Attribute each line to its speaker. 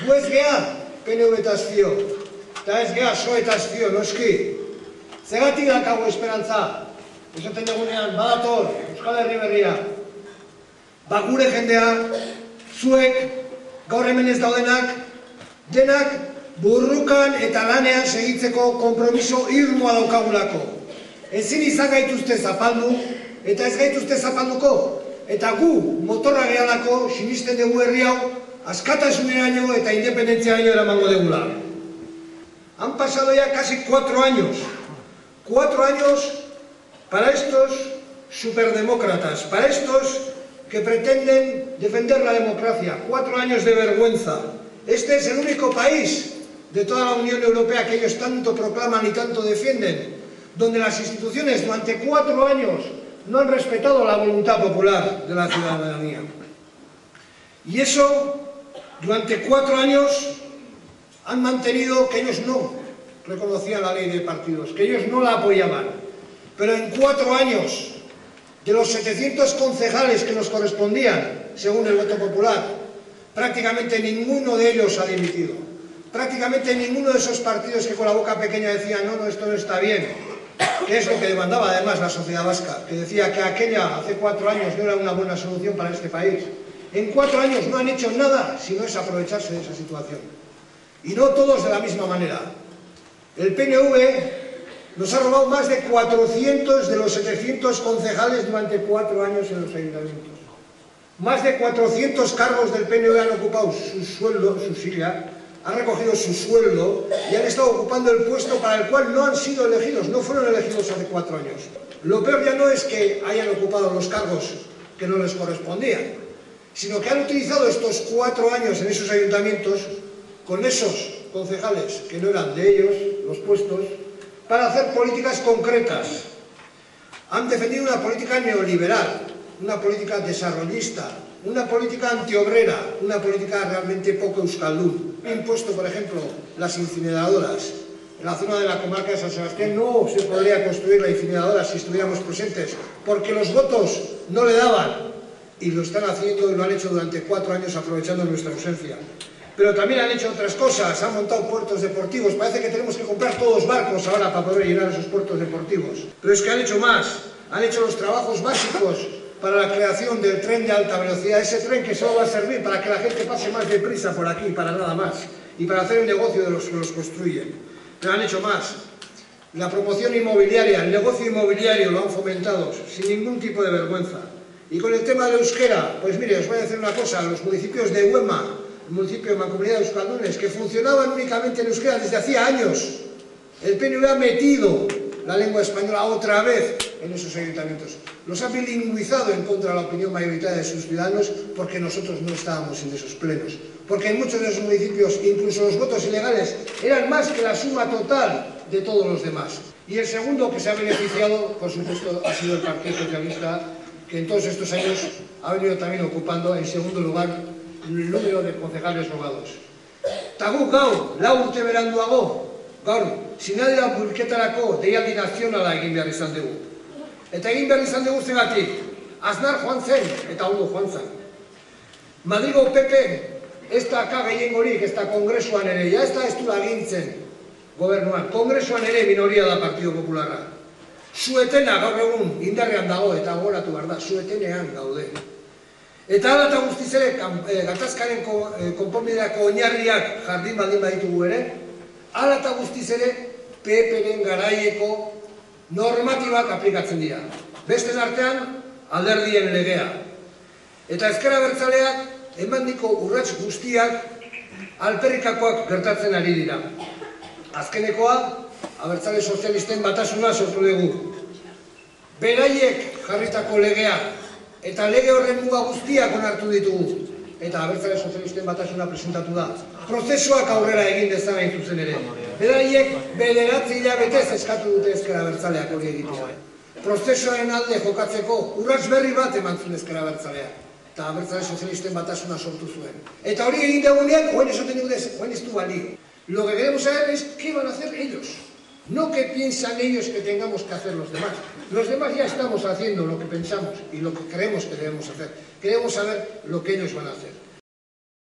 Speaker 1: Gu ez geha PNV-taz fio, eta ez geha PSOE-taz fio, noski. Zergatik dakago esperantza? Esaten dugunean, badator, Euskal Herri berria. Ba gure jendea, zuek, gaur hemen ez daudenak, denak burrukan eta lanean segitzeko konpromiso irmoa daukagulako. Ezin izan gaituzte zapaldu, eta ez gaituzte zapalduko. Eta gu, motorra gehalako, sinisten dugu herri hau, askatasuneraino eta independentziaraino eramango degula. Han pasado ya casi 4 años. 4 años para estos superdemócratas, para estos que pretenden defender la democracia. 4 años de vergüenza. Este es el único país de toda la Unión Europea que ellos tanto proclaman y tanto defienden, donde las instituciones durante 4 años no han respetado la voluntad popular de la ciudadanía. Y eso, durante 4 años, han mantenido que ellos no reconocían la ley de partidos, que ellos no la apoyaban. Pero en 4 años, de los 700 concejales que nos correspondían, según el voto popular, prácticamente ninguno de ellos ha dimitido. Prácticamente ninguno de esos partidos que con la boca pequeña decían no, esto no está bien, que es lo que demandaba además la sociedad vasca, que decía que aquella hace 4 años no era una buena solución para este país. En 4 años no han hecho nada sino es aprovecharse de esa situación. Y no todos de la misma manera. El PNV nos ha robado más de 400 de los 700 concejales durante 4 años en los ayuntamientos. Más de 400 cargos del PNV han ocupado su sueldo, su silla, han recogido su sueldo y han estado ocupando el puesto para el cual no han sido elegidos, no fueron elegidos hace 4 años. Lo peor ya no es que hayan ocupado los cargos que no les correspondían, sino que han utilizado estos 4 años en esos ayuntamientos con esos concejales que no eran de ellos, los puestos, para hacer políticas concretas. Han defendido una política neoliberal, una política desarrollista, una política antiobrera, una política realmente poco euskaldun. Han impuesto, por ejemplo, las incineradoras. En la zona de la comarca de San Sebastián no se podría construir la incineradora si estuviéramos presentes, porque los votos no le daban. Y lo están haciendo y lo han hecho durante 4 años aprovechando nuestra ausencia. Pero también han hecho otras cosas, han montado puertos deportivos. Parece que tenemos que comprar todos barcos ahora para poder llenar esos puertos deportivos. Pero es que han hecho más, han hecho los trabajos básicos para la creación del tren de alta velocidad, ese tren que solo va a servir para que la gente pase más deprisa por aquí, para nada más, y para hacer el negocio de los que los construyen. Pero han hecho más. La promoción inmobiliaria, el negocio inmobiliario lo han fomentado sin ningún tipo de vergüenza. Y con el tema del euskera, pues mire, os voy a decir una cosa, los municipios de Huema, el municipio de Mancomunidad de Euskaldunes, que funcionaban únicamente en euskera desde hacía años, el PNV ha metido la lengua española otra vez en esos ayuntamientos. Los ha bilingüizado en contra de la opinión mayoritaria de sus ciudadanos porque nosotros no estábamos en esos plenos. Porque en muchos de esos municipios, incluso los votos ilegales, eran más que la suma total de todos los demás. Y el segundo que se ha beneficiado, por supuesto, ha sido el Partido Socialista, que en todos estos años ha venido también ocupando en segundo lugar el número de concejales robados. Tagu gaur, 4 urte beranduago, gaur, sinadera bulketarako deialdi nazionala egin behar izan dugu. Eta egin behar izan dugu zegatik, Aznar joan zen, eta ondo joan zen. Madrigo PP, ez da gehiengorik, ez da kongresuan ere, ja ez da ez du agintzen gobernuan, kongresuan ere minoria da Partido Popularra. Suetena gaur egun indarrean dago eta gogoratu behar da, suetenean gaude. Eta hala eta guztiz ere, gatazkaren konponbiderako oinarriak jardin baldin baditugu ere, hala eta guztiz ere, PP-ren garaieko normatibak aplikatzen dira. Besten artean, alderdien legea. Eta ezker abertzaleak emandiko urrats guztiak alperrikakoak gertatzen ari dira. Azkenekoa, abertzale sozialisten batasuna sortu dugu. Beraiek jarritako legea eta lege horren muga guztiak onartu ditugu. Eta abertzale sozialisten batasuna presentatu da. Prozesuak aurrera egin dezan hain zuzen ere. Beraiek 9 hilabetez eskatu dute ezker abertzaleak hori egitea. Prozesuaren alde jokatzeko urrats berri bat eman zuen ezker abertzaleak. Eta abertzale sozialisten batasuna sortu zuen. Eta hori egin dagoenean, oen ez du balio. Lo que queremos saber es qué van a hacer ellos. No qué piensan ellos que tengamos que hacer los demás. Los demás ya estamos haciendo lo que pensamos y lo que creemos que debemos hacer. Queremos saber lo que ellos van a hacer.